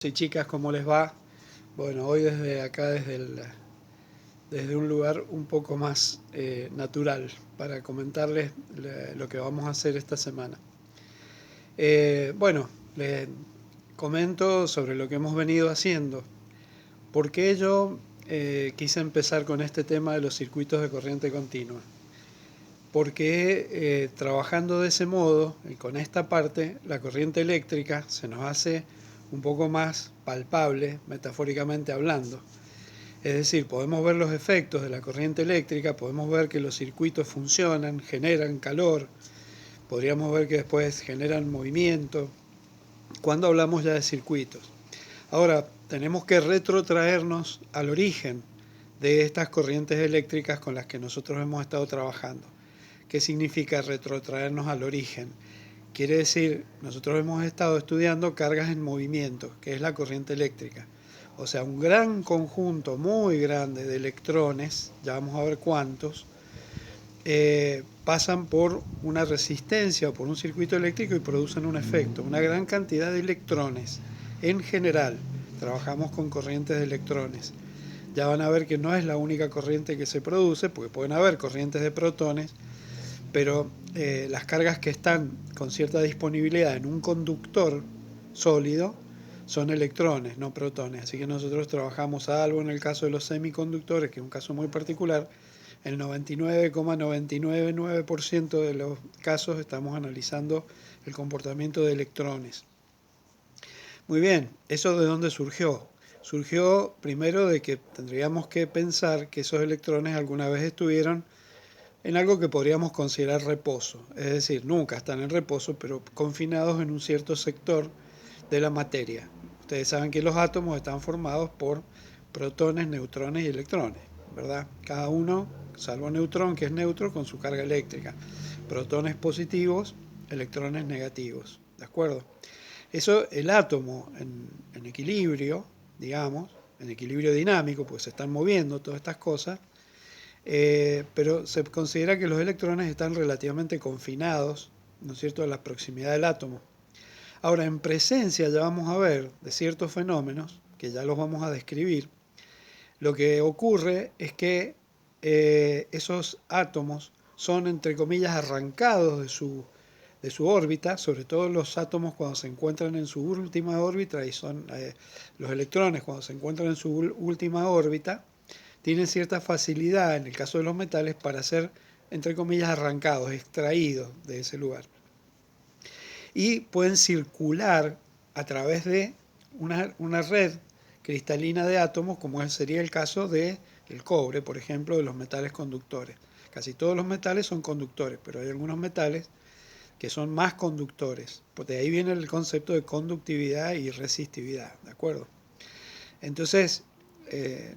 Sí, chicas, ¿cómo les va? Bueno, hoy desde acá, desde un lugar un poco más natural, para comentarles lo que vamos a hacer esta semana. Bueno, les comento sobre lo que hemos venido haciendo. ¿Por qué yo quise empezar con este tema de los circuitos de corriente continua? Porque trabajando de ese modo, y con esta parte, la corriente eléctrica se nos hace un poco más palpable, metafóricamente hablando. Es decir, podemos ver los efectos de la corriente eléctrica, podemos ver que los circuitos funcionan, generan calor, podríamos ver que después generan movimiento, cuando hablamos ya de circuitos. Ahora, tenemos que retrotraernos al origen de estas corrientes eléctricas con las que nosotros hemos estado trabajando. ¿Qué significa retrotraernos al origen? Quiere decir, nosotros hemos estado estudiando cargas en movimiento, que es la corriente eléctrica. O sea, un gran conjunto muy grande de electrones, ya vamos a ver cuántos, pasan por una resistencia o por un circuito eléctrico y producen un efecto. Una gran cantidad de electrones. En general, trabajamos con corrientes de electrones. Ya van a ver que no es la única corriente que se produce, porque pueden haber corrientes de protones, pero las cargas que están con cierta disponibilidad en un conductor sólido son electrones, no protones. Así que nosotros trabajamos, salvo en el caso de los semiconductores, que es un caso muy particular, el 99,999% de los casos estamos analizando el comportamiento de electrones. Muy bien, ¿eso de dónde surgió? Surgió primero de que tendríamos que pensar que esos electrones alguna vez estuvieron en algo que podríamos considerar reposo, es decir, nunca están en reposo, pero confinados en un cierto sector de la materia. Ustedes saben que los átomos están formados por protones, neutrones y electrones, ¿verdad? Cada uno, salvo neutrón, que es neutro, con su carga eléctrica. Protones positivos, electrones negativos, ¿de acuerdo? Eso, el átomo en equilibrio, digamos, en equilibrio dinámico, pues se están moviendo todas estas cosas, pero se considera que los electrones están relativamente confinados, ¿no es cierto?, a la proximidad del átomo. Ahora, en presencia ya vamos a ver de ciertos fenómenos, que ya los vamos a describir, lo que ocurre es que esos átomos son, entre comillas, arrancados de su órbita, sobre todo los átomos cuando se encuentran en su última órbita, y son los electrones cuando se encuentran en su última órbita, tienen cierta facilidad, en el caso de los metales, para ser, entre comillas, arrancados, extraídos de ese lugar. Y pueden circular a través de una red cristalina de átomos, como sería el caso del cobre, por ejemplo, de los metales conductores. Casi todos los metales son conductores, pero hay algunos metales que son más conductores. De ahí viene el concepto de conductividad y resistividad, ¿de acuerdo? Entonces,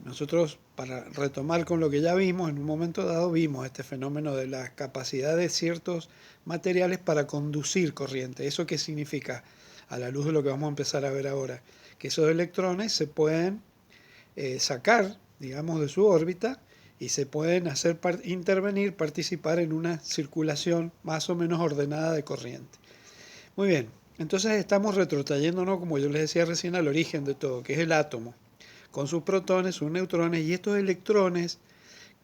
nosotros, para retomar con lo que ya vimos, en un momento dado vimos este fenómeno de la capacidad de ciertos materiales para conducir corriente. ¿Eso qué significa? A la luz de lo que vamos a empezar a ver ahora, que esos electrones se pueden sacar, digamos, de su órbita y se pueden hacer intervenir, participar en una circulación más o menos ordenada de corriente. Muy bien, entonces estamos retrotrayéndonos, como yo les decía recién, al origen de todo, que es el átomo, con sus protones, sus neutrones y estos electrones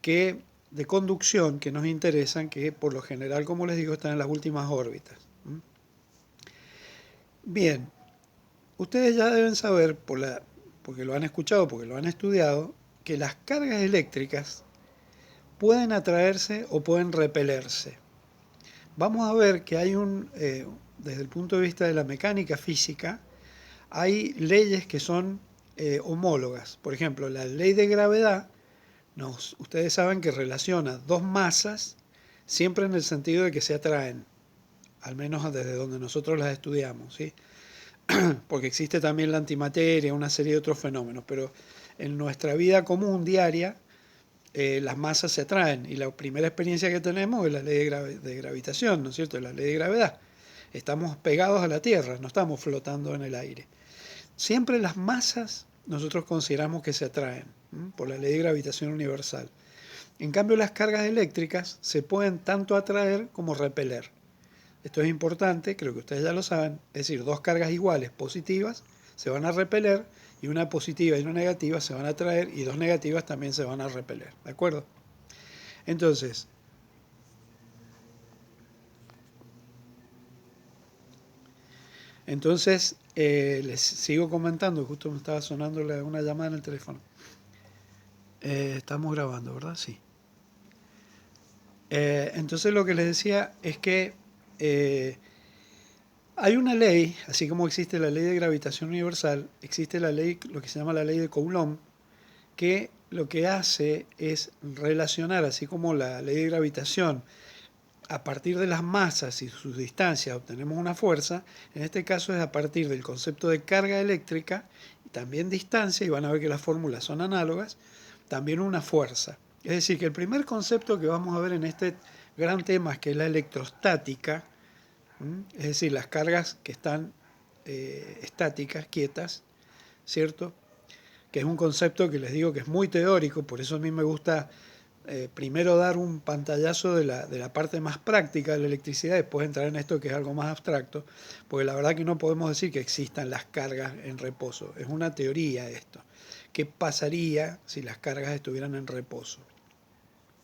que, de conducción que nos interesan, que por lo general, como les digo, están en las últimas órbitas. Bien, ustedes ya deben saber, porque lo han escuchado, porque lo han estudiado, que las cargas eléctricas pueden atraerse o pueden repelerse. Vamos a ver que hay desde el punto de vista de la mecánica física, hay leyes que son homólogas. Por ejemplo, la ley de gravedad, ustedes saben que relaciona dos masas siempre en el sentido de que se atraen, al menos desde donde nosotros las estudiamos, ¿sí? Porque existe también la antimateria, una serie de otros fenómenos, pero en nuestra vida común diaria las masas se atraen y la primera experiencia que tenemos es la ley de gravitación, ¿no es cierto? La ley de gravedad. Estamos pegados a la Tierra, no estamos flotando en el aire. Siempre las masas nosotros consideramos que se atraen por la ley de gravitación universal. En cambio, las cargas eléctricas se pueden tanto atraer como repeler. Esto es importante, creo que ustedes ya lo saben, es decir, dos cargas iguales positivas se van a repeler, y una positiva y una negativa se van a atraer, y dos negativas también se van a repeler. ¿De acuerdo? Entonces, les sigo comentando, justo me estaba sonando una llamada en el teléfono. Estamos grabando, ¿verdad? Sí. Entonces lo que les decía es que hay una ley, así como existe la ley de gravitación universal, existe la ley, lo que se llama la ley de Coulomb, que lo que hace es relacionar, así como la ley de gravitación, a partir de las masas y sus distancias obtenemos una fuerza. En este caso es a partir del concepto de carga eléctrica y también distancia, y van a ver que las fórmulas son análogas, también una fuerza. Es decir, que el primer concepto que vamos a ver en este gran tema es que es la electrostática, es decir, las cargas que están estáticas, quietas, ¿cierto? Que es un concepto que les digo que es muy teórico, por eso a mí me gusta primero dar un pantallazo de la parte más práctica de la electricidad, después entrar en esto que es algo más abstracto, porque la verdad que no podemos decir que existan las cargas en reposo, es una teoría esto. ¿Qué pasaría si las cargas estuvieran en reposo?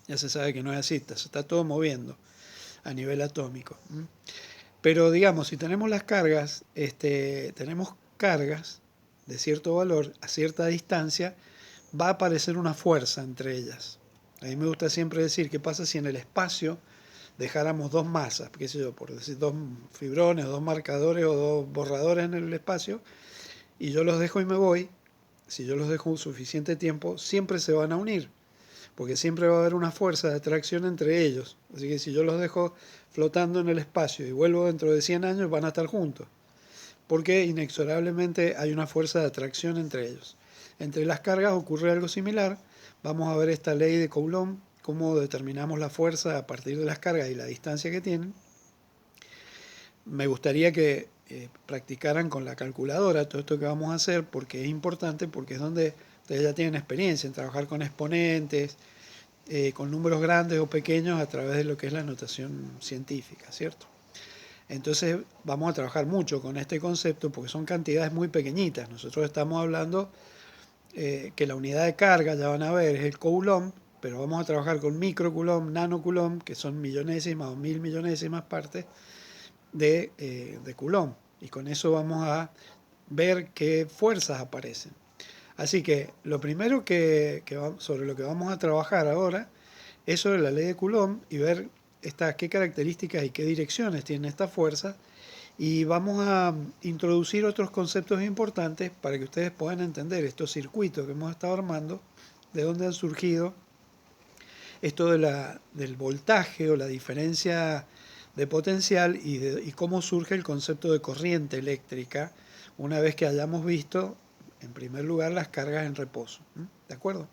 Ya se sabe que no es así, se está todo moviendo a nivel atómico. Pero digamos, si tenemos las cargas, tenemos cargas de cierto valor a cierta distancia, va a aparecer una fuerza entre ellas. A mí me gusta siempre decir qué pasa si en el espacio dejáramos dos masas, qué sé yo, por decir dos fibrones, o dos marcadores o dos borradores en el espacio, y yo los dejo y me voy. Si yo los dejo un suficiente tiempo, siempre se van a unir, porque siempre va a haber una fuerza de atracción entre ellos. Así que si yo los dejo flotando en el espacio y vuelvo dentro de 100 años, van a estar juntos, porque inexorablemente hay una fuerza de atracción entre ellos. Entre las cargas ocurre algo similar. Vamos a ver esta ley de Coulomb, cómo determinamos la fuerza a partir de las cargas y la distancia que tienen. Me gustaría que practicaran con la calculadora todo esto que vamos a hacer, porque es importante, porque es donde ustedes ya tienen experiencia en trabajar con exponentes, con números grandes o pequeños a través de lo que es la notación científica, ¿cierto? Entonces vamos a trabajar mucho con este concepto porque son cantidades muy pequeñitas. Nosotros estamos hablando que la unidad de carga, ya van a ver, es el Coulomb, pero vamos a trabajar con microcoulomb, nanocoulomb, que son millonésimas o mil millonésimas partes de Coulomb. Y con eso vamos a ver qué fuerzas aparecen. Así que lo primero sobre lo que vamos a trabajar ahora es sobre la ley de Coulomb y ver qué características y qué direcciones tiene esta fuerza. Y vamos a introducir otros conceptos importantes para que ustedes puedan entender estos circuitos que hemos estado armando, de dónde han surgido esto del voltaje o la diferencia de potencial y cómo surge el concepto de corriente eléctrica una vez que hayamos visto, en primer lugar, las cargas en reposo. ¿De acuerdo?